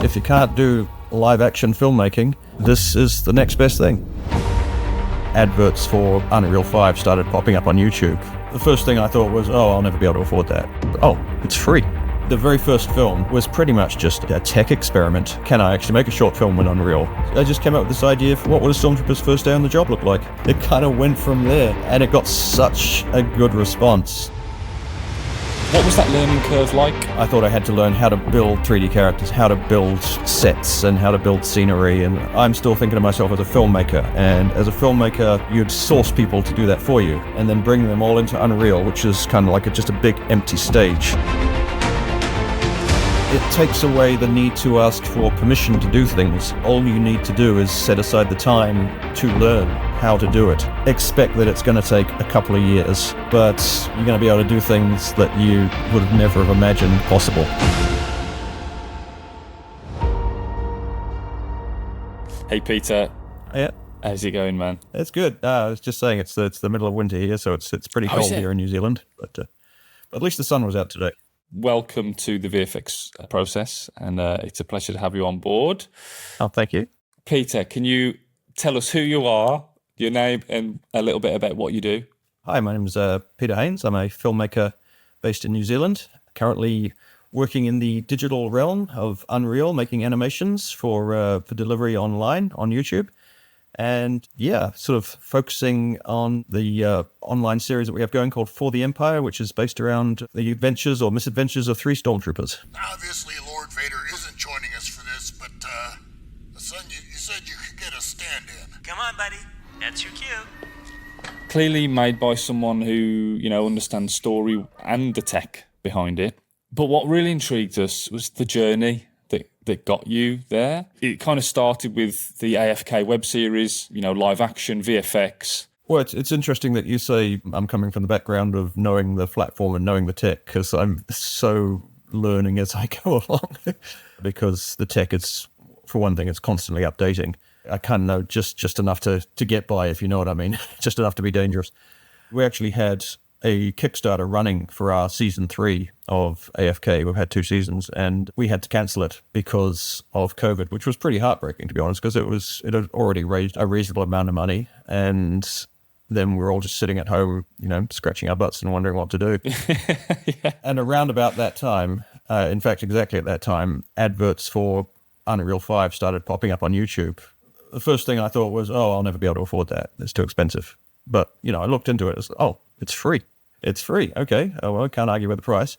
If you can't do live action filmmaking, this is the next best thing. Adverts for Unreal 5 started popping up on YouTube. The first thing I thought was, oh, I'll never be able to afford that. Oh, it's free. The very first film was pretty much just a tech experiment. Can I actually make a short film in Unreal? I just came up with this idea for what would a stormtrooper's first day on the job look like. It kind of went from there, and it got such a good response. What was that learning curve like? I thought I had to learn how to build 3D characters, how to build sets, and how to build scenery, and I'm still thinking of myself as a filmmaker, and as a filmmaker, you'd source people to do that for you, and then bring them all into Unreal, which is kind of like just a big empty stage. It takes away the need to ask for permission to do things. All you need to do is set aside the time to learn how to do it. Expect that it's going to take a couple of years, but you're going to be able to do things that you would have never have imagined possible. Hey Peter. Yeah. How's it going, man? It's good. I was just saying it's the middle of winter here, so it's pretty cold here in New Zealand, but at least the sun was out today. Welcome to the VFX process, and it's a pleasure to have you on board. Oh, thank you. Peter, can you tell us who you are, your name, and a little bit about what you do? Hi, my name is Peter Haynes. I'm a filmmaker based in New Zealand, currently working in the digital realm of Unreal, making animations for delivery online on YouTube. And yeah, sort of focusing on the online series that we have going called For the Empire, which is based around the adventures or misadventures of 3 stormtroopers. Obviously, Lord Vader isn't joining us for this, but, son, you said you could get a stand-in. Come on, buddy. That's your cue. Clearly made by someone who, understands story and the tech behind it. But what really intrigued us was the journey that got you there. It kind of started with the AFK web series, live action, VFX. Well, it's interesting that you say I'm coming from the background of knowing the platform and knowing the tech, because I'm so learning as I go along. Because the tech is, for one thing, it's constantly updating. I kind of know just enough to get by, if you know what I mean, just enough to be dangerous. We actually had a Kickstarter running for our season 3 of AFK. We've had 2 seasons, and we had to cancel it because of COVID, which was pretty heartbreaking, to be honest, because it had already raised a reasonable amount of money, and then we're all just sitting at home, scratching our butts and wondering what to do. Yeah. And around about that time, in fact, exactly at that time, adverts for Unreal 5 started popping up on YouTube. The first thing I thought was, oh, I'll never be able to afford that. It's too expensive. But, I looked into it. It's free. It's free. Okay. Oh, well, I can't argue with the price.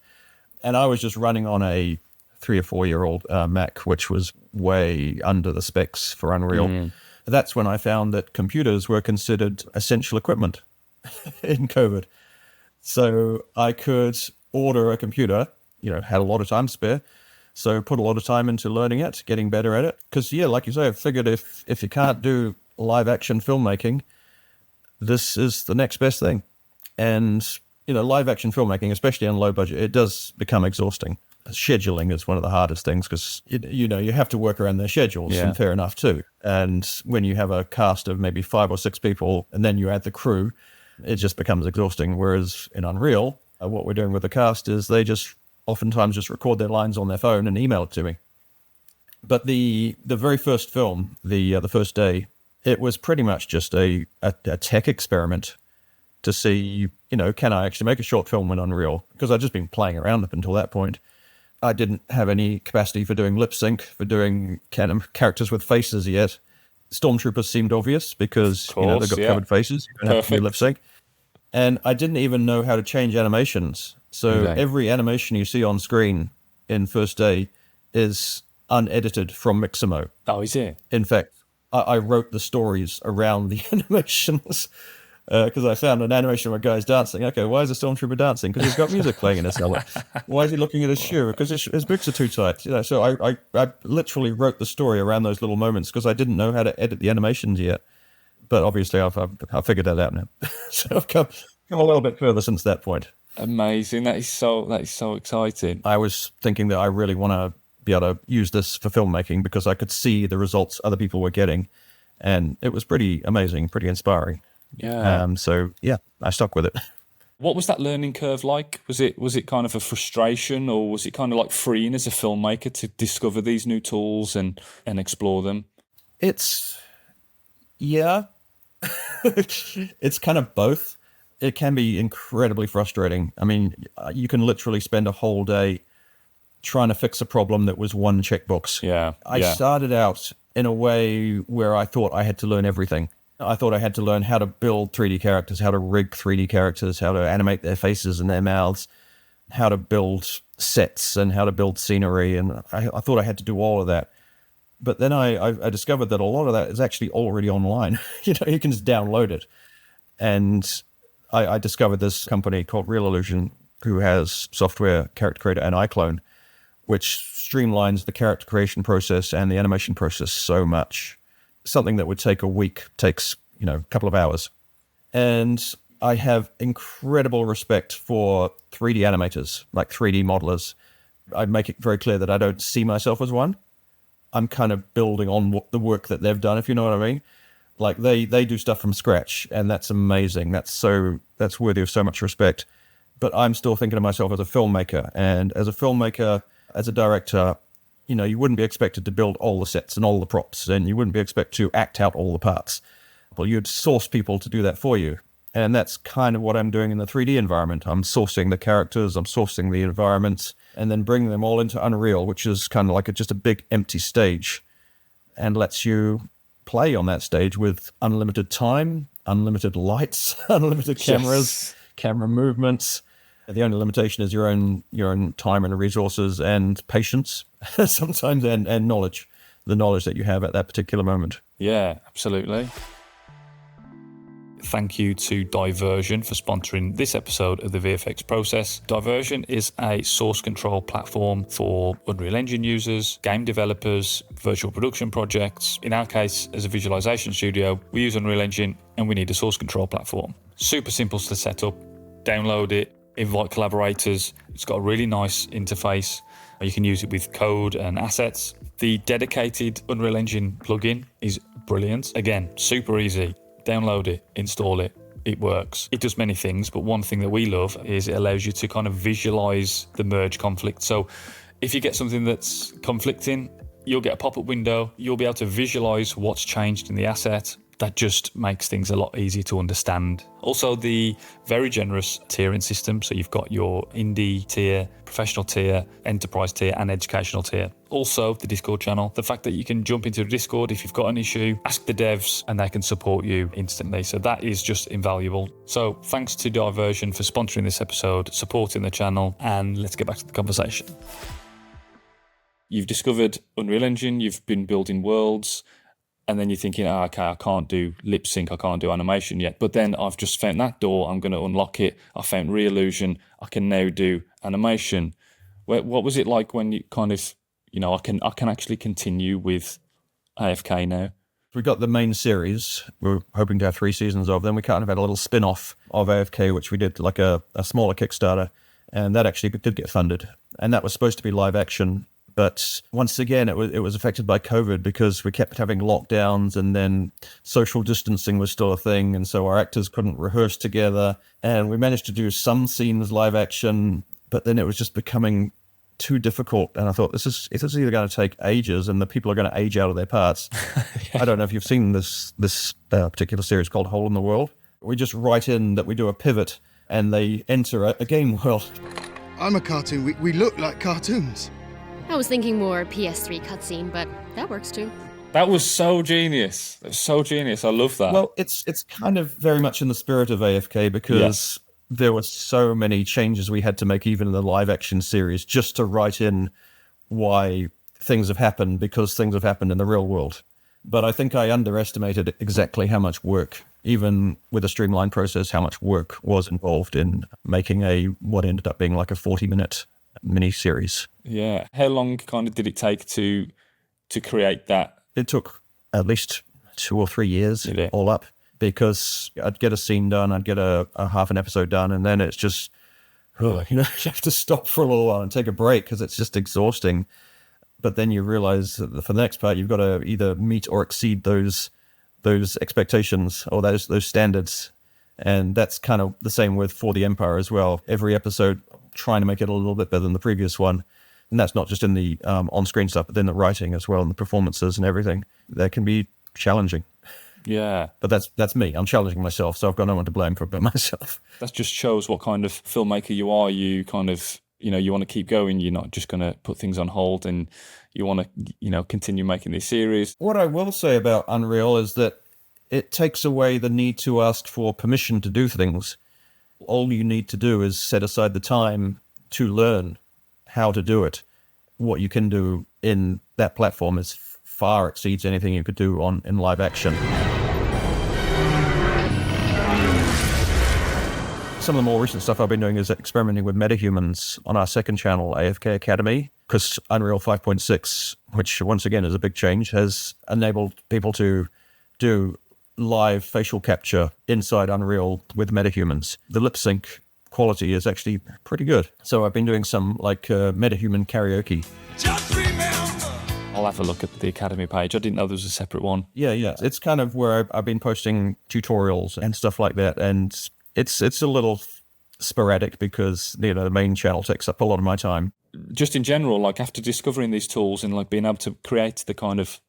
And I was just running on a 3 or 4 year old Mac, which was way under the specs for Unreal. That's when I found that computers were considered essential equipment in COVID. So I could order a computer, had a lot of time spare. So put a lot of time into learning it, getting better at it. Because, yeah, like you say, I figured if you can't do live action filmmaking, this is the next best thing. And, live action filmmaking, especially on low budget, it does become exhausting. Scheduling is one of the hardest things because, you have to work around their schedules, and fair enough too. And when you have a cast of maybe 5 or 6 people and then you add the crew, it just becomes exhausting. Whereas in Unreal, what we're doing with the cast is they just oftentimes just record their lines on their phone and email it to me. But the very first film, the first day, it was pretty much just a tech experiment to see, can I actually make a short film in Unreal? Because I'd just been playing around up until that point. I didn't have any capacity for doing lip sync, for doing characters with faces yet. Stormtroopers seemed obvious because, they've got covered faces. You don't have to do lip sync. And I didn't even know how to change animations. So every animation you see on screen in first day is unedited from Mixamo. Oh, is it? In fact, I wrote the stories around the animations because I found an animation where a guy's dancing. Okay, why is a stormtrooper dancing? Because he's got music playing in his helmet. Why is he looking at his shoe? Because his boots are too tight. So I literally wrote the story around those little moments because I didn't know how to edit the animations yet. But obviously, I've figured that out now. So I've come a little bit further since that point. Amazing! That is so exciting. I was thinking that I really want to be able to use this for filmmaking because I could see the results other people were getting, and it was pretty amazing, pretty inspiring. Yeah. So yeah, I stuck with it. What was that learning curve like? Was it kind of a frustration, or was it kind of like freeing as a filmmaker to discover these new tools and explore them? Yeah, it's kind of both. It can be incredibly frustrating. I mean, you can literally spend a whole day trying to fix a problem that was one checkbox. Yeah. I started out in a way where I thought I had to learn everything. I thought I had to learn how to build 3D characters, how to rig 3D characters, how to animate their faces and their mouths, how to build sets and how to build scenery. And I thought I had to do all of that. But then I discovered that a lot of that is actually already online. You can just download it. And I discovered this company called Real Illusion, who has software, Character Creator, and iClone, which streamlines the character creation process and the animation process so much. Something that would take a week takes, a couple of hours. And I have incredible respect for 3D animators, like 3D modelers. I make it very clear that I don't see myself as one. I'm kind of building on the work that they've done, if you know what I mean. Like they do stuff from scratch, and that's amazing. That's worthy of so much respect. But I'm still thinking of myself as a filmmaker, and as a filmmaker, as a director, you wouldn't be expected to build all the sets and all the props, and you wouldn't be expected to act out all the parts. Well, you'd source people to do that for you. And that's kind of what I'm doing in the 3D environment. I'm sourcing the characters, I'm sourcing the environments, and then bringing them all into Unreal, which is kind of like just a big empty stage, and lets you play on that stage with unlimited time, unlimited lights, unlimited cameras, camera movements. The only limitation is your own time and resources and patience sometimes, and knowledge, the knowledge that you have at that particular moment. Yeah, absolutely. Thank you to Diversion for sponsoring this episode of the VFX Process. Diversion is a source control platform for Unreal Engine users, game developers, virtual production projects. In our case, as a visualization studio, we use Unreal Engine and we need a source control platform. Super simple to set up. Download it, invite collaborators. It's got a really nice interface. You can use it with code and assets. The dedicated Unreal Engine plugin is brilliant. Again, super easy. Download it, install it, it works. It does many things, but one thing that we love is it allows you to kind of visualize the merge conflict. So if you get something that's conflicting, you'll get a pop-up window, you'll be able to visualize what's changed in the asset. That just makes things a lot easier to understand. Also, the very generous tiering system. So you've got your indie tier, professional tier, enterprise tier, and educational tier. Also, the Discord channel. The fact that you can jump into the Discord if you've got an issue, ask the devs, and they can support you instantly. So that is just invaluable. So thanks to Diversion for sponsoring this episode, supporting the channel, and let's get back to the conversation. You've discovered Unreal Engine, you've been building worlds, and then you're thinking, okay, I can't do lip sync, I can't do animation yet. But then I've just found that door, I'm going to unlock it. I found Real Illusion, I can now do animation. What was it like when you kind of, I can actually continue with AFK now? We got the main series, we were hoping to have 3 seasons of. Then we kind of had a little spin-off of AFK, which we did like a smaller Kickstarter, and that actually did get funded. And that was supposed to be live action. But once again, it was affected by COVID because we kept having lockdowns, and then social distancing was still a thing. And so our actors couldn't rehearse together. And we managed to do some scenes live action, but then it was just becoming too difficult. And I thought, this is either going to take ages and the people are going to age out of their parts. Yeah. I don't know if you've seen this particular series called Hole in the World. We just write in that we do a pivot and they enter a game world. I'm a cartoon. We look like cartoons. I was thinking more PS3 cutscene, but that works too. That was so genius. That was so genius. I love that. Well, it's kind of very much in the spirit of AFK because there were so many changes we had to make even in the live action series just to write in why things have happened, because things have happened in the real world. But I think I underestimated exactly how much work, even with a streamlined process, how much work was involved in making what ended up being like a 40-minute mini-series. Yeah. How long kind of did it take to create that? It took at least 2 or 3 years all up, because I'd get a scene done, I'd get a half an episode done, and then it's just, you have to stop for a little while and take a break because it's just exhausting. But then you realize that for the next part, you've got to either meet or exceed those expectations or those standards. And that's kind of the same with For the Empire as well. Every episode, trying to make it a little bit better than the previous one. And that's not just in the on-screen stuff, but then the writing as well and the performances and everything. That can be challenging. Yeah. But that's me. I'm challenging myself, so I've got no one to blame for it but myself. That just shows what kind of filmmaker you are. You kind of, you want to keep going. You're not just going to put things on hold, and you want to, continue making these series. What I will say about Unreal is that it takes away the need to ask for permission to do things. All you need to do is set aside the time to learn how to do it. What you can do in that platform is far exceeds anything you could do in live action. Some of the more recent stuff I've been doing is experimenting with metahumans on our second channel, AFK Academy, because Unreal 5.6, which once again is a big change, has enabled people to do live facial capture inside Unreal with metahumans. The lip sync quality is actually pretty good. So I've been doing some metahuman karaoke. I'll have a look at the Academy page. I didn't know there was a separate one. Yeah. It's kind of where I've been posting tutorials and stuff like that. And it's a little sporadic because, the main channel takes up a lot of my time. Just in general, after discovering these tools and being able to create the kind of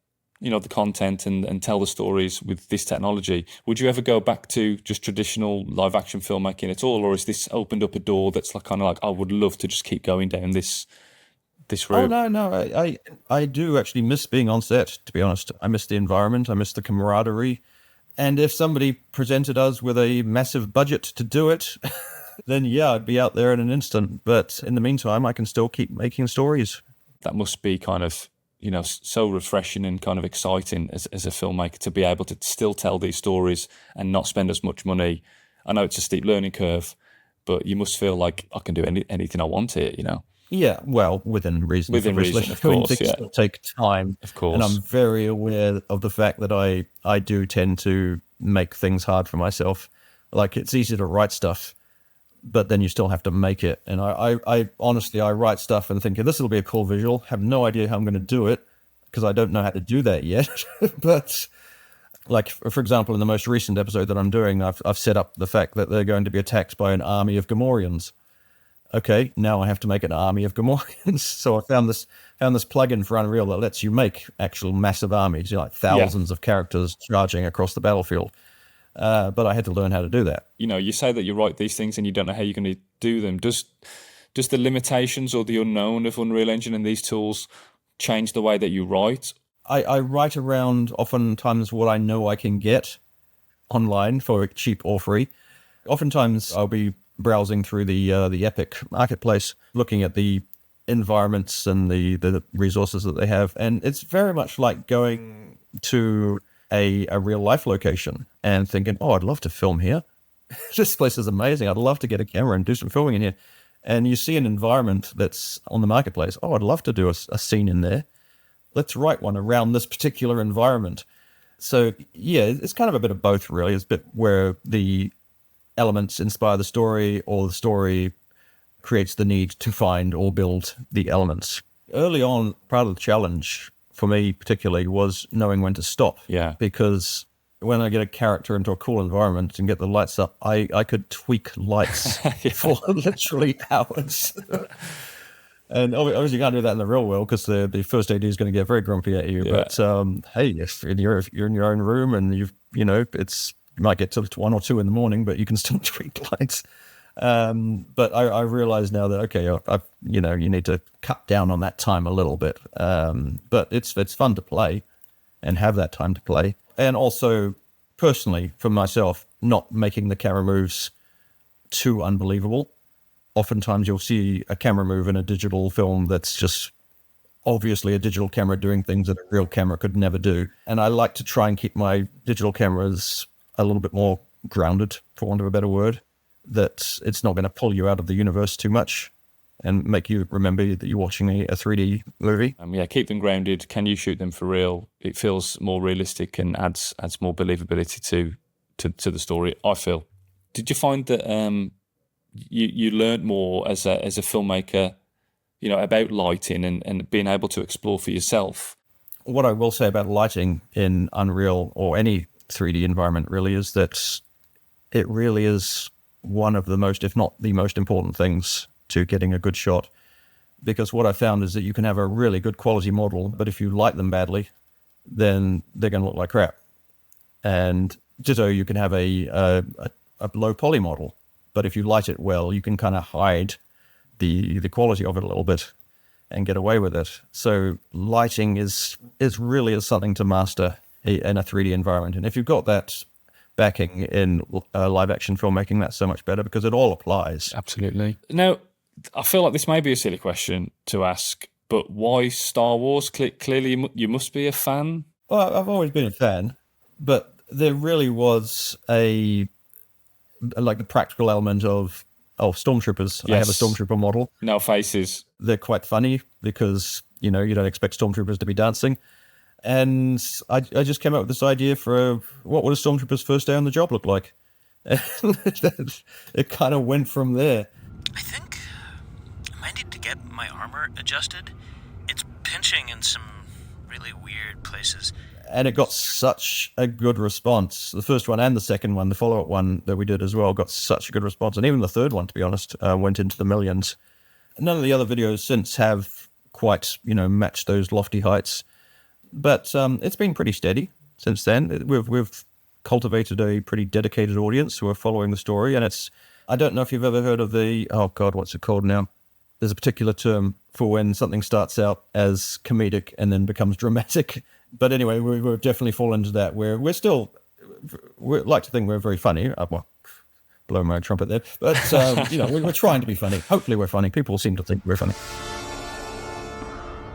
the content and tell the stories with this technology, would you ever go back to just traditional live action filmmaking at all? Or is this opened up a door that's I would love to just keep going down this route? Oh, no. I do actually miss being on set, to be honest. I miss the environment. I miss the camaraderie. And if somebody presented us with a massive budget to do it, then yeah, I'd be out there in an instant. But in the meantime, I can still keep making stories. That must be kind of so refreshing and kind of exciting as a filmmaker to be able to still tell these stories and not spend as much money. I know it's a steep learning curve, but you must feel like I can do anything I want here, Yeah, well, within reason. Within reason, of course, things still take time. Of course. And I'm very aware of the fact that I do tend to make things hard for myself. It's easy to write stuff, but then you still have to make it. And I honestly, I write stuff and think, this will be a cool visual. Have no idea how I'm going to do it because I don't know how to do that yet. But for example, in the most recent episode that I'm doing, I've set up the fact that they're going to be attacked by an army of Gamorreans. Okay, now I have to make an army of Gamorreans. So I found this plugin for Unreal that lets you make actual massive armies, thousands of characters charging across the battlefield. But I had to learn how to do that. You say that you write these things and you don't know how you're going to do them. Does the limitations or the unknown of Unreal Engine and these tools change the way that you write? I write around oftentimes what I know I can get online for cheap or free. Oftentimes I'll be browsing through the Epic marketplace, looking at the environments and the resources that they have. And it's very much like going to a real life location and thinking, I'd love to film here. This place is amazing. I'd love to get a camera and do some filming in here. And you see an environment that's on the marketplace. I'd love to do a scene in there. Let's write one around this particular environment. So yeah, it's kind of a bit of both really. It's a bit where the elements inspire the story or the story creates the need to find or build the elements. Early on, part of the challenge for me particularly was knowing when to stop. Yeah. Because when I get a character into a cool environment and get the lights up, I could tweak lights for literally hours. And obviously you can't do that in the real world because the first AD is going to get very grumpy at you. Yeah. But hey, if you're in your own room and you might get to 1 or 2 in the morning, but you can still tweak lights. But I realize now that, okay, you need to cut down on that time a little bit. But it's fun to play and have that time to play. And also, personally, for myself, not making the camera moves too unbelievable. Oftentimes you'll see a camera move in a digital film that's just obviously a digital camera doing things that a real camera could never do. And I like to try and keep my digital cameras a little bit more grounded, for want of a better word, that it's not going to pull you out of the universe too much and make you remember that you're watching a 3D movie. Keep them grounded. Can you shoot them for real? It feels more realistic and adds more believability to the story, I feel. Did you find that you learned more as a filmmaker, about lighting and being able to explore for yourself? What I will say about lighting in Unreal or any 3D environment really is that it really is one of the most, if not the most important things to getting a good shot. Because what I found is that you can have a really good quality model, but if you light them badly, then they're going to look like crap. And ditto, you can have a low poly model, but if you light it well, you can kind of hide the quality of it a little bit and get away with it. So lighting is really something to master in a 3D environment. And if you've got that backing in live action filmmaking, that's so much better because it all applies. Absolutely. Now, I feel like this may be a silly question to ask, but why Star Wars? Clearly, you must be a fan. Well, I've always been a fan, but there really was the practical element of stormtroopers. Yes. I have a stormtrooper model. No faces. They're quite funny because, you don't expect stormtroopers to be dancing. And I just came up with this idea for what would a stormtrooper's first day on the job look like. And it kind of went from there. I think I might need to get my armor adjusted. It's pinching in some really weird places. And it got such a good response. The first one and the second one, the follow-up one that we did as well, got such a good response. And even the third one, to be honest, went into the millions. None of the other videos since have quite, matched those lofty heights. But it's been pretty steady since then. We've cultivated a pretty dedicated audience who are following the story. And I don't know if you've ever heard of what's it called now? There's a particular term for when something starts out as comedic and then becomes dramatic. But anyway, we've definitely fallen into that where we like to think we're very funny. Well, blow my own trumpet there. But, we're trying to be funny. Hopefully we're funny. People seem to think we're funny.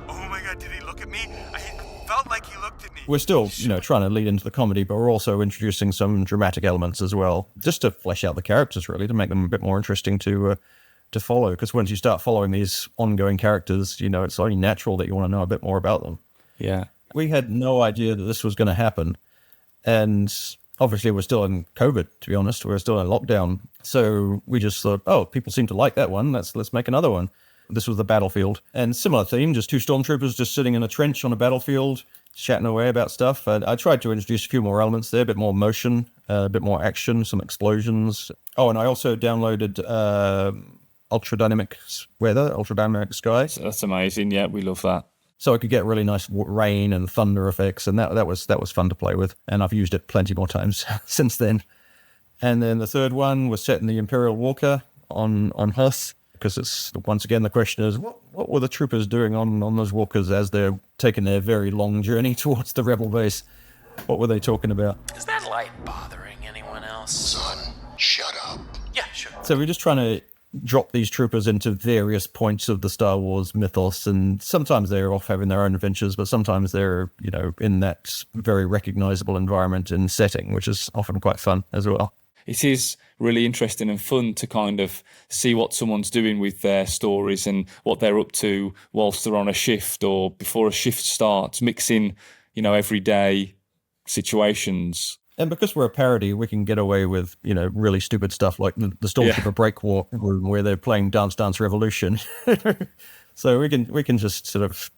Oh my God, did he look at me? I felt like he looked at me. We're still, trying to lead into the comedy, but we're also introducing some dramatic elements as well, just to flesh out the characters, really, to make them a bit more interesting to follow. Because once you start following these ongoing characters, it's only natural that you want to know a bit more about them. Yeah. We had no idea that this was going to happen. And obviously we're still in COVID, to be honest. We're still in lockdown. So we just thought, people seem to like that one. Let's make another one. This was the battlefield. And similar theme, just two stormtroopers just sitting in a trench on a battlefield, chatting away about stuff. And I tried to introduce a few more elements there, a bit more motion, a bit more action, some explosions. Oh, and I also downloaded ultra dynamic sky. That's amazing. Yeah, we love that. So I could get really nice rain and thunder effects, and that was fun to play with. And I've used it plenty more times since then. And then the third one was set in the Imperial Walker on Huth, because it's once again the question is what were the troopers doing on those walkers as they're taking their very long journey towards the rebel base? What were they talking about? Is that light bothering anyone else? Son, shut up. Yeah, sure. So we're just trying to drop these troopers into various points of the Star Wars mythos, and sometimes they're off having their own adventures, but sometimes they're, in that very recognizable environment and setting, which is often quite fun as well. It is really interesting and fun to kind of see what someone's doing with their stories and what they're up to whilst they're on a shift or before a shift starts, mixing, everyday situations. And because we're a parody, we can get away with, really stupid stuff like the Stormtrooper break walk room where they're playing Dance Dance Revolution. So we can just sort of,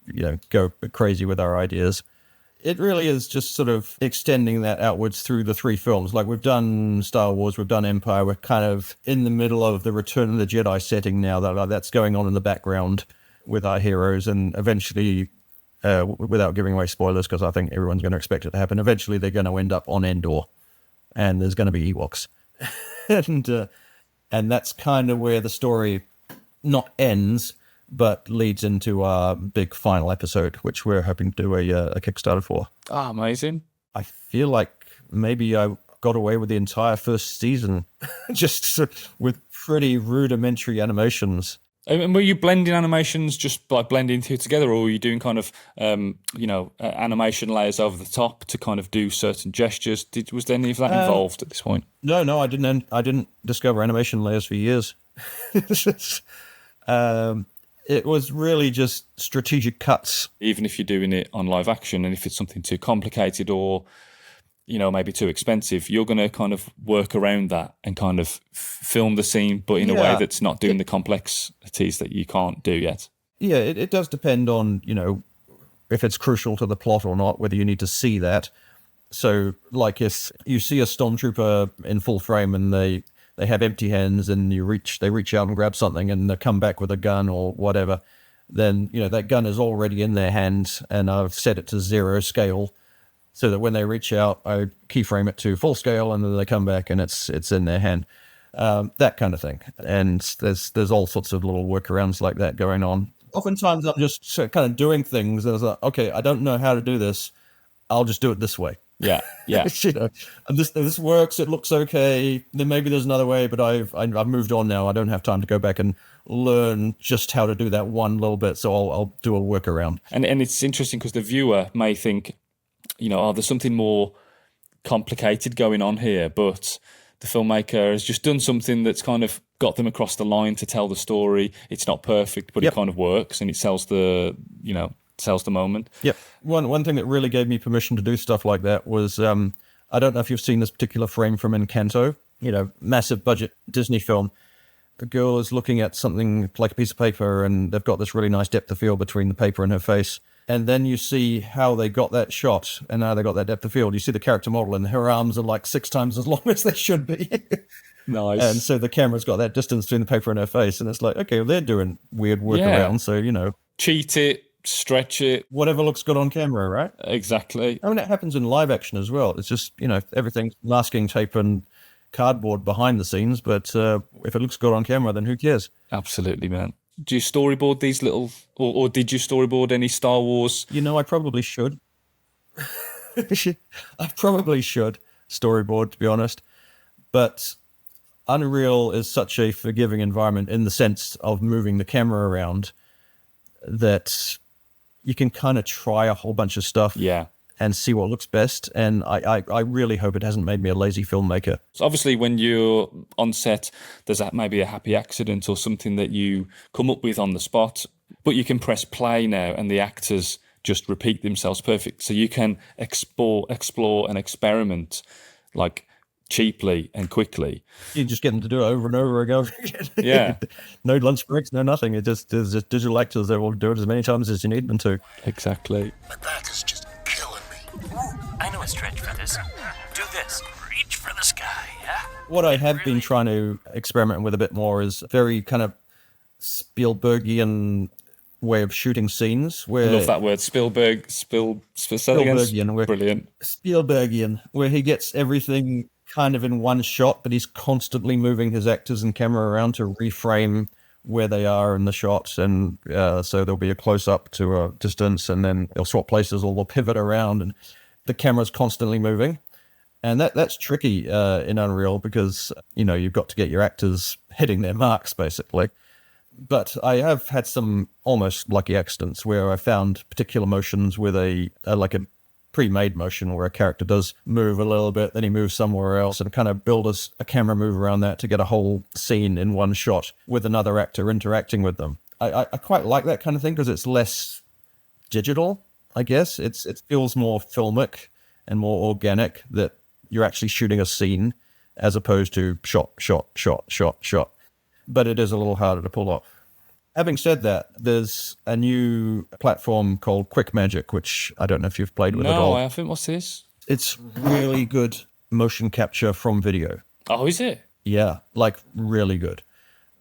go a bit crazy with our ideas. It really is just sort of extending that outwards through the three films. Like we've done Star Wars, we've done Empire. We're kind of in the middle of the Return of the Jedi setting now. That's going on in the background with our heroes, and eventually, without giving away spoilers, because I think everyone's going to expect it to happen, eventually they're going to end up on Endor, and there's going to be Ewoks. and that's kind of where the story not ends, but leads into our big final episode, which we're hoping to do a Kickstarter for. Ah, amazing. I feel like maybe I got away with the entire first season just with pretty rudimentary animations. And were you blending animations just like blending two together, or were you doing kind of, animation layers over the top to kind of do certain gestures? Was any of that involved at this point? No, I didn't discover animation layers for years. It was really just strategic cuts. Even if you're doing it on live action, and if it's something too complicated or, maybe too expensive, you're going to kind of work around that and kind of film the scene, but in a way that's not doing the complexities that you can't do yet. Yeah, it does depend on, if it's crucial to the plot or not, whether you need to see that. So, like, if you see a stormtrooper in full frame and they have empty hands, and they reach out and grab something, and they come back with a gun or whatever, then that gun is already in their hand, and I've set it to 0 scale, so that when they reach out, I keyframe it to full scale, and then they come back and it's in their hand. That kind of thing. And there's all sorts of little workarounds like that going on. Oftentimes, I'm just kind of doing things, and I was like, okay, I don't know how to do this. I'll just do it this way. Yeah. And this works. It looks okay. Then maybe there's another way, but I've moved on now. I don't have time to go back and learn just how to do that one little bit. So I'll do a workaround. And it's interesting because the viewer may think, there's something more complicated going on here, but the filmmaker has just done something that's kind of got them across the line to tell the story. It's not perfect, but it kind of works, and it sells the moment. Yep. One thing that really gave me permission to do stuff like that was, I don't know if you've seen this particular frame from Encanto, massive budget Disney film. The girl is looking at something like a piece of paper, and they've got this really nice depth of field between the paper and her face. And then you see how they got that shot and how they got that depth of field. You see the character model, and her arms are like 6 times as long as they should be. Nice. And so the camera's got that distance between the paper and her face, and it's like, okay, well, they're doing weird workarounds, so, cheat it, stretch it. Whatever looks good on camera, right? Exactly. I mean, it happens in live action as well. It's just, everything's masking tape and cardboard behind the scenes, but if it looks good on camera, then who cares? Absolutely, man. Do you storyboard these little, or did you storyboard any Star Wars? I probably should. I probably should storyboard, to be honest. But Unreal is such a forgiving environment in the sense of moving the camera around that you can kind of try a whole bunch of stuff and see what looks best. And I really hope it hasn't made me a lazy filmmaker. So obviously, when you're on set, there's maybe a happy accident or something that you come up with on the spot, but you can press play now and the actors just repeat themselves perfect. So you can explore and experiment like cheaply and quickly. You just get them to do it over and over again. Yeah. No lunch breaks, no nothing. There's just digital actors that will do it as many times as you need them to. Exactly. My back is just killing me. I know a stretch for this. Do this. Reach for the sky, yeah? What I have been trying to experiment with a bit more is very kind of Spielbergian way of shooting scenes. Where I love that word, Spielbergian. Brilliant. Spielbergian, where he gets everything kind of in one shot, but he's constantly moving his actors and camera around to reframe where they are in the shot. And so there'll be a close-up to a distance, and then they'll swap places or they'll pivot around, and the camera's constantly moving. And that's tricky in Unreal because, you've got to get your actors hitting their marks, basically. But I have had some almost lucky accidents where I found particular motions with a pre-made motion where a character does move a little bit, then he moves somewhere else, and kind of build a camera move around that to get a whole scene in one shot with another actor interacting with them. I quite like that kind of thing because it's less digital, I guess. It feels more filmic and more organic, that you're actually shooting a scene as opposed to shot. But it is a little harder to pull off. Having said that, there's a new platform called Quick Magic, which I don't know if you've played with at all. No, I haven't. What's this? It's really good motion capture from video. Oh, is it? Yeah, like really good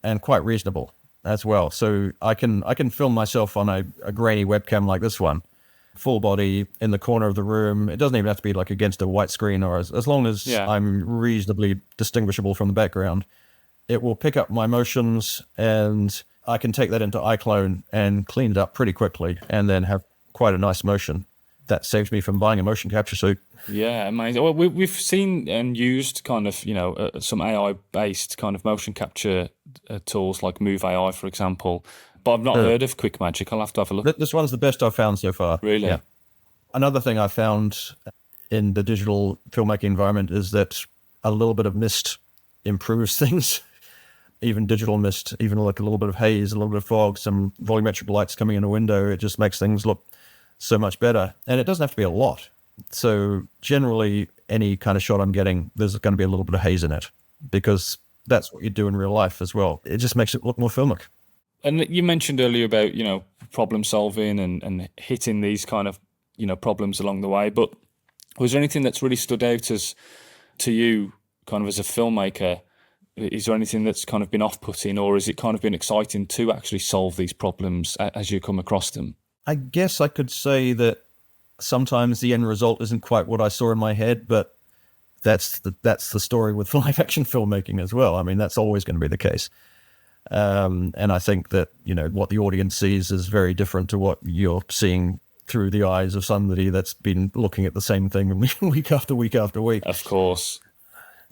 and quite reasonable as well. So I can film myself on a grainy webcam like this one, full body in the corner of the room. It doesn't even have to be like against a white screen, or as long as I'm reasonably distinguishable from the background, it will pick up my motions, and I can take that into iClone and clean it up pretty quickly and then have quite a nice motion. That saves me from buying a motion capture suit. Yeah, amazing. Well, we've seen and used kind of, some AI-based kind of motion capture tools like Move AI, for example. But I've not heard of Quick Magic. I'll have to have a look. This one's the best I've found so far. Really? Yeah. Another thing I found in the digital filmmaking environment is that a little bit of mist improves things. Even digital mist, even like a little bit of haze, a little bit of fog, some volumetric lights coming in a window, it just makes things look so much better. And it doesn't have to be a lot. So generally, any kind of shot I'm getting, there's going to be a little bit of haze in it, because that's what you do in real life as well. It just makes it look more filmic. And you mentioned earlier about, problem solving and hitting these kind of, problems along the way. But Was there anything that's really stood out to you, kind of as a filmmaker? Is there anything that's kind of been off-putting, or has it kind of been exciting to actually solve these problems as you come across them? I guess I could say that sometimes the end result isn't quite what I saw in my head, but that's the story with live action filmmaking as well. I mean, that's always going to be the case. And I think that, what the audience sees is very different to what you're seeing through the eyes of somebody that's been looking at the same thing week after week after week. Of course.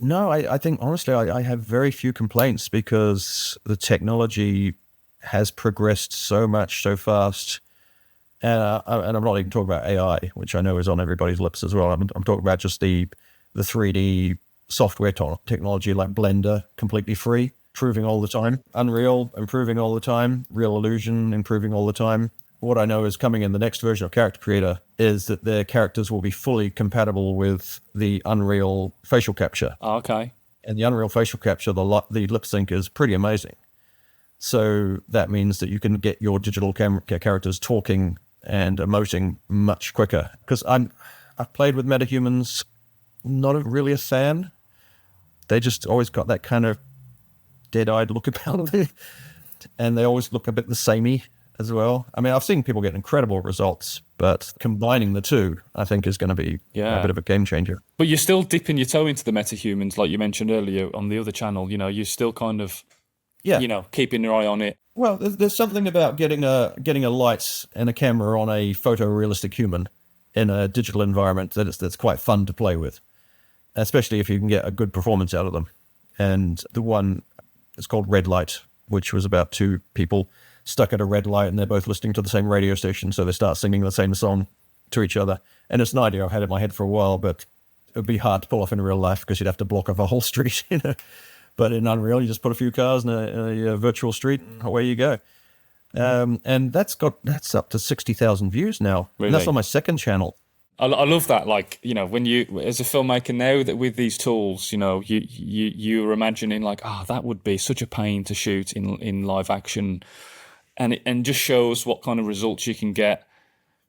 No, I think, honestly, I have very few complaints because the technology has progressed so much, so fast. And I'm not even talking about AI, which I know is on everybody's lips as well. I'm talking about just the 3D software technology like Blender, completely free, improving all the time. Unreal, improving all the time. Real Illusion, improving all the time. What I know is coming in the next version of Character Creator is that their characters will be fully compatible with the Unreal facial capture. Okay. And the Unreal facial capture, the lip sync is pretty amazing. So that means that you can get your digital characters talking and emoting much quicker. Because I've played with metahumans, not really a fan. They just always got that kind of dead-eyed look about it, and they always look a bit the samey as well. I mean, I've seen people get incredible results, but combining the two, I think, is going to be a bit of a game changer. But you're still dipping your toe into the metahumans, like you mentioned earlier on the other channel. You're still kind of, keeping your eye on it. Well, there's something about getting a light and a camera on a photorealistic human in a digital environment that's quite fun to play with, especially if you can get a good performance out of them. And the one is called Red Light, which was about two people stuck at a red light and they're both listening to the same radio station, so they start singing the same song to each other. And it's an idea I've had in my head for a while, but it would be hard to pull off in real life because you'd have to block off a whole street, But in Unreal, you just put a few cars in a virtual street and away you go. And that's up to 60,000 views now. Really? And that's on my second channel. I love that. Like, when you, as a filmmaker now, that with these tools, you're imagining like, that would be such a pain to shoot in live action. And it just shows what kind of results you can get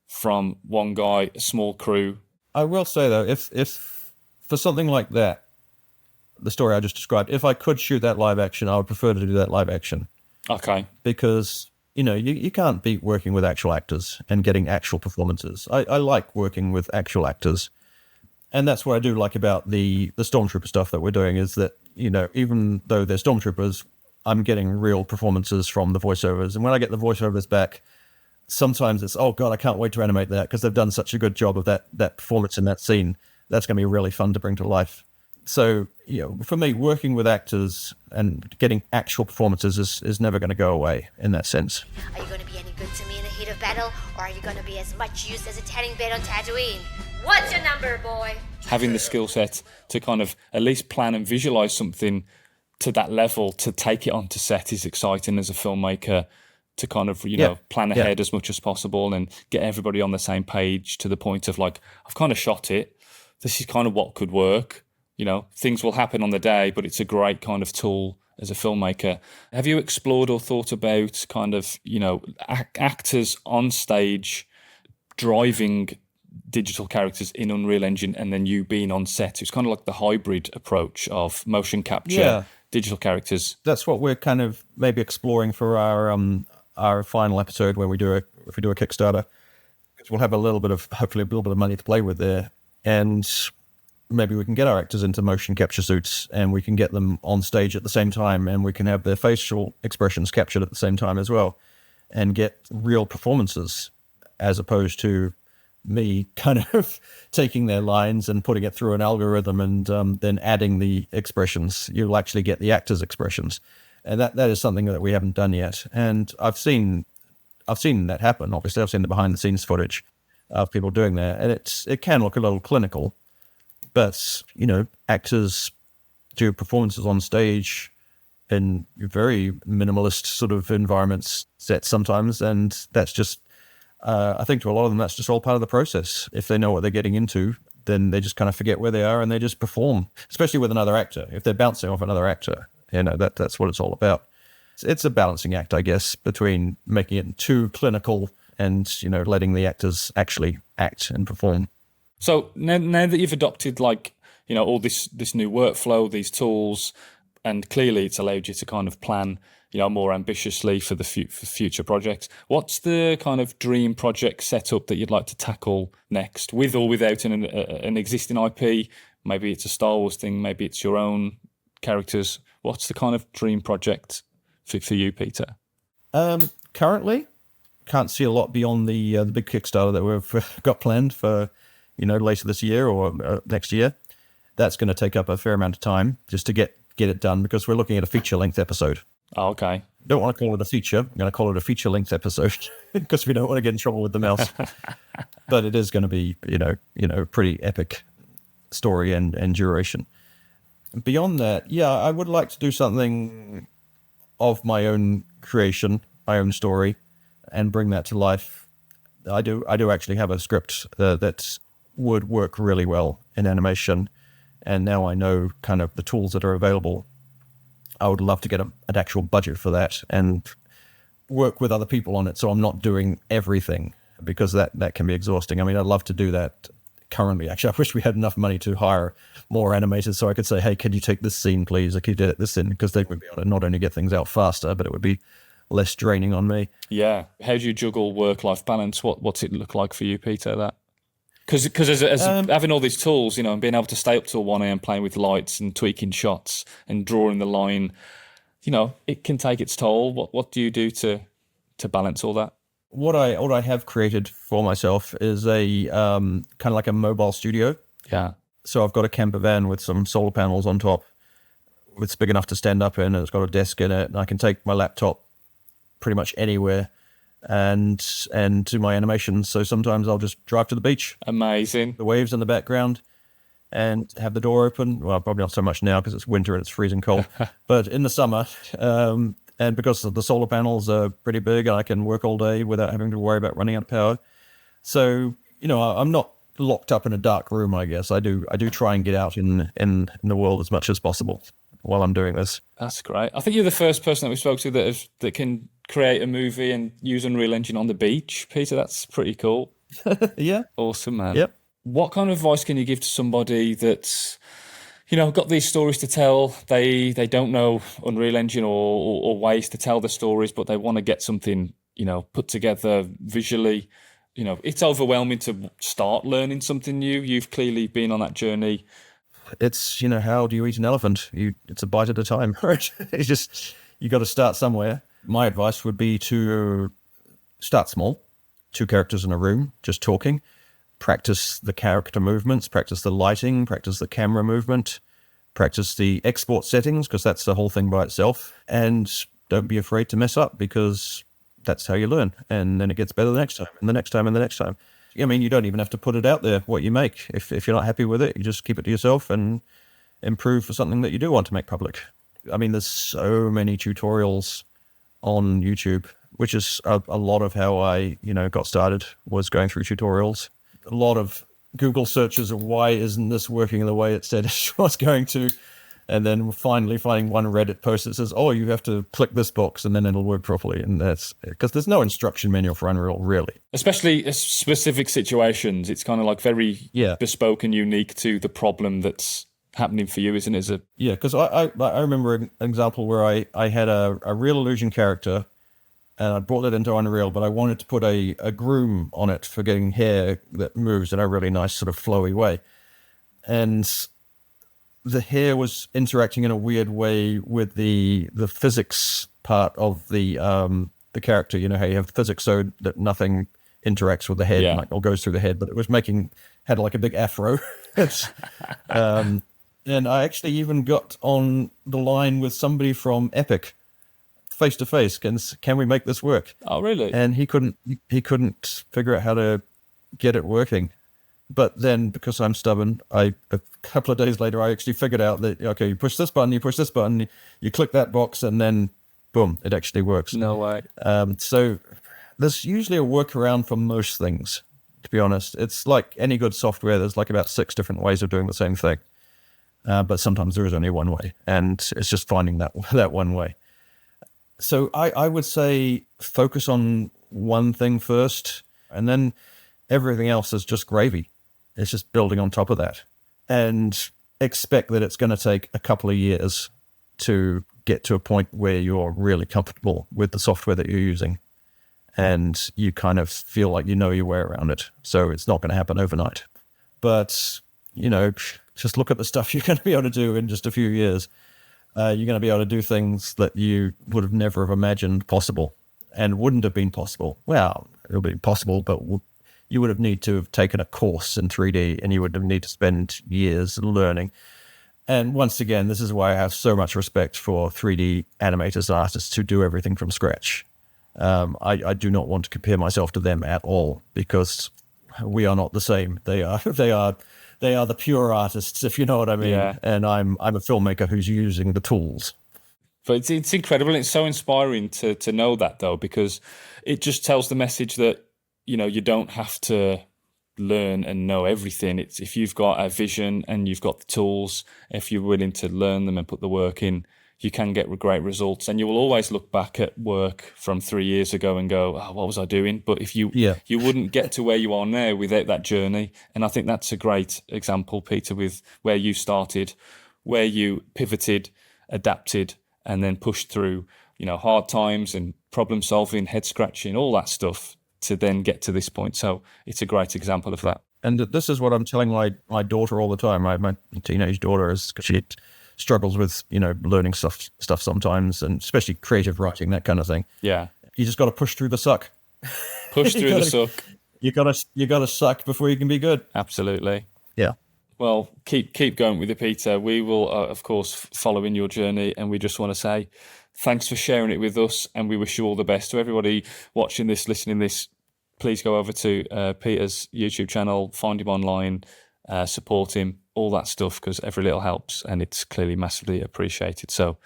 from one guy, a small crew. I will say though, if for something like that, the story I just described, if I could shoot that live action, I would prefer to do that live action. Okay. Because, you can't beat working with actual actors and getting actual performances. I like working with actual actors. And that's what I do like about the stormtrooper stuff that we're doing is that, even though they're stormtroopers, I'm getting real performances from the voiceovers. And when I get the voiceovers back, sometimes it's, oh God, I can't wait to animate that because they've done such a good job of that performance in that scene. That's going to be really fun to bring to life. So, for me, working with actors and getting actual performances is never going to go away in that sense. Are you going to be any good to me in the heat of battle, or are you going to be as much use as a tanning bed on Tatooine? What's your number, boy? Having the skill set to kind of at least plan and visualize something to that level, to take it onto set is exciting as a filmmaker, to kind of, plan ahead as much as possible and get everybody on the same page to the point of like, I've kind of shot it. This is kind of what could work. Things will happen on the day, but it's a great kind of tool as a filmmaker. Have you explored or thought about kind of, actors on stage driving digital characters in Unreal Engine and then you being on set? It's kind of like the hybrid approach of motion capture, digital characters. That's what we're kind of maybe exploring for our final episode where if we do a Kickstarter, because we'll have hopefully a little bit of money to play with there. And maybe we can get our actors into motion capture suits and we can get them on stage at the same time and we can have their facial expressions captured at the same time as well and get real performances as opposed to me kind of taking their lines and putting it through an algorithm and then adding the expressions. You'll actually get the actors' expressions. And that is something that we haven't done yet. And I've seen that happen. Obviously, I've seen the behind-the-scenes footage of people doing that. And it can look a little clinical. But, actors do performances on stage in very minimalist sort of environments, sets sometimes, and that's just, I think to a lot of them, that's just all part of the process. If they know what they're getting into, then they just kind of forget where they are and they just perform, especially with another actor. If they're bouncing off another actor, that's what it's all about. It's a balancing act, I guess, between making it too clinical and, letting the actors actually act and perform. So now that you've adopted all this new workflow, these tools, and clearly it's allowed you to kind of plan more ambitiously for the for future projects. What's the kind of dream project setup that you'd like to tackle next, with or without an existing IP? Maybe it's a Star Wars thing, maybe it's your own characters. What's the kind of dream project for you, Peter? Currently, can't see a lot beyond the big Kickstarter that we've got planned for later this year or next year. That's going to take up a fair amount of time just to get it done, because we're looking at a feature-length episode. Oh, okay. Don't want to call it a feature. I'm going to call it a feature-length episode because we don't want to get in trouble with the mouse. But it is going to be, pretty epic story and duration. Beyond that, yeah, I would like to do something of my own creation, my own story, and bring that to life. I do actually have a script that would work really well in animation, and now I know kind of the tools that are available. I would love to get an actual budget for that and work with other people on it, so I'm not doing everything, because that can be exhausting. I mean, I'd love to do that currently. Actually, I wish we had enough money to hire more animators so I could say, hey, can you take this scene, please? I could edit this in, because they would be able to not only get things out faster, but it would be less draining on me. Yeah. How do you juggle work-life balance? What's it look like for you, Peter, that? Because as having all these tools, and being able to stay up till 1 a.m. playing with lights and tweaking shots and drawing the line, it can take its toll. What do you do to balance all that? What I have created for myself is a kind of like a mobile studio. Yeah. So I've got a camper van with some solar panels on top. It's big enough to stand up in, and it's got a desk in it, and I can take my laptop pretty much anywhere and do my animations. So sometimes I'll just drive to the beach. Amazing. The waves in the background, and have the door open. Well, probably not so much now because it's winter and it's freezing cold. But in the summer, and because the solar panels are pretty big, I can work all day without having to worry about running out of power. So, I'm not locked up in a dark room, I guess. I do try and get out in the world as much as possible while I'm doing this. That's great. I think you're the first person that we spoke to that can create a movie and use Unreal Engine on the beach, Peter. That's pretty cool. Yeah. Awesome, man. Yep. What kind of advice can you give to somebody that's, got these stories to tell? They don't know Unreal Engine or ways to tell the stories, but they want to get something, put together visually. It's overwhelming to start learning something new. You've clearly been on that journey. It's, how do you eat an elephant? It's a bite at a time, right? It's just, you got to start somewhere. My advice would be to start small, 2 characters in a room, just talking, practice the character movements, practice the lighting, practice the camera movement, practice the export settings, because that's the whole thing by itself. And don't be afraid to mess up, because that's how you learn. And then it gets better the next time, and the next time, and the next time. I mean, you don't even have to put it out there, what you make. If you're not happy with it, you just keep it to yourself and improve for something that you do want to make public. I mean, there's so many tutorials on YouTube, which is a lot of how I, got started, was going through tutorials. A lot of Google searches of why isn't this working the way it said it was going to, and then finally finding one Reddit post that says, oh, you have to click this box and then it'll work properly. And that's because there's no instruction manual for Unreal, really. Especially specific situations. It's kind of like very bespoke and unique to the problem that's happening for you, isn't it? Yeah, because I remember an example where I had a real illusion character, and I brought that into Unreal, but I wanted to put a groom on it for getting hair that moves in a really nice sort of flowy way. And the hair was interacting in a weird way with the physics part of the character. You know how you have physics so that nothing interacts with the head, or goes through the head, but it was had like a big afro. And I actually even got on the line with somebody from Epic, face to face. Can we make this work? Oh, really? And he couldn't figure out how to get it working. But then, because I'm stubborn, a couple of days later, I actually figured out that, okay, you push this button, you click that box, and then boom, it actually works. No way. So there's usually a workaround for most things, to be honest. It's like any good software. There's like about 6 different ways of doing the same thing. But sometimes there is only one way, and it's just finding that one way. So I would say focus on one thing first, and then everything else is just gravy. It's just building on top of that. And expect that it's going to take a couple of years to get to a point where you're really comfortable with the software that you're using. And you kind of feel like you know your way around it. So it's not going to happen overnight. But, just look at the stuff you're going to be able to do in just a few years. You're going to be able to do things that you would have never have imagined possible and wouldn't have been possible. Well, it'll be possible, but you would have need to have taken a course in 3D and you would have need to spend years learning. And once again, this is why I have so much respect for 3D animators and artists who do everything from scratch. I do not want to compare myself to them at all because we are not the same. They are the pure artists, if you know what I mean. Yeah. And I'm a filmmaker who's using the tools. But it's incredible. It's so inspiring to know that, though, because it just tells the message that, you don't have to learn and know everything. It's if you've got a vision and you've got the tools, if you're willing to learn them and put the work in, you can get great results. And you will always look back at work from 3 years ago and go, oh, what was I doing? But if you wouldn't get to where you are now without that journey. And I think that's a great example, Peter, with where you started, where you pivoted, adapted, and then pushed through, hard times and problem solving, head scratching, all that stuff to then get to this point. So it's a great example of that. And this is what I'm telling my daughter all the time. My teenage daughter she struggles with, learning stuff sometimes, and especially creative writing, that kind of thing. Yeah. You just got to push through the suck. Push through the suck. You gotta suck before you can be good. Absolutely. Yeah. Well, keep going with it, Peter. We will, of course, follow in your journey, and we just want to say thanks for sharing it with us, and we wish you all the best. To everybody watching this, listening this, please go over to Peter's YouTube channel, find him online, support him, all that stuff, because every little helps, and it's clearly massively appreciated. So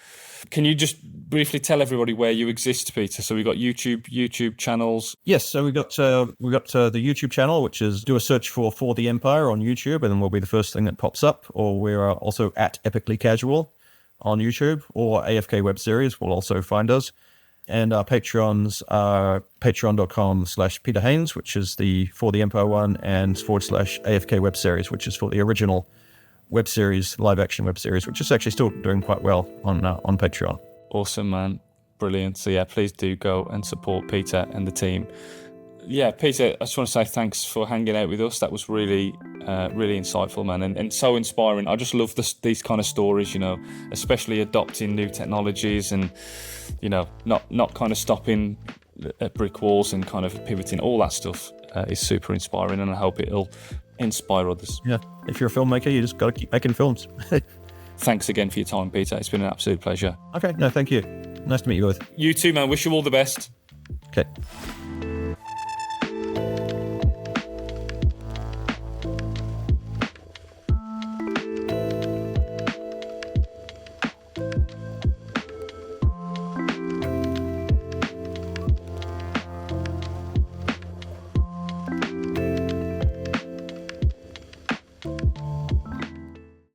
can you just briefly tell everybody where you exist, Peter? So we've got YouTube channels. Yes, so we got the YouTube channel, which is do a search for the Empire on YouTube, and then we'll be the first thing that pops up. Or we are also at Epically Casual on YouTube, or AFK Web Series will also find us. And our Patreons are patreon.com/Peter Haynes, which is the For the Empire one, and /AFK Web Series, which is for the original web series, live action web series, which is actually still doing quite well on Patreon. Awesome, man. Brilliant. So yeah, please do go and support Peter and the team. Yeah, Peter, I just want to say thanks for hanging out with us. That was really, really insightful, man, and so inspiring. I just love these kind of stories, especially adopting new technologies and, not kind of stopping at brick walls and kind of pivoting. All that stuff is super inspiring, and I hope it'll inspire others. Yeah, if you're a filmmaker, you just got to keep making films. Thanks again for your time, Peter. It's been an absolute pleasure. Okay, no, thank you. Nice to meet you both. You too, man. Wish you all the best. Okay.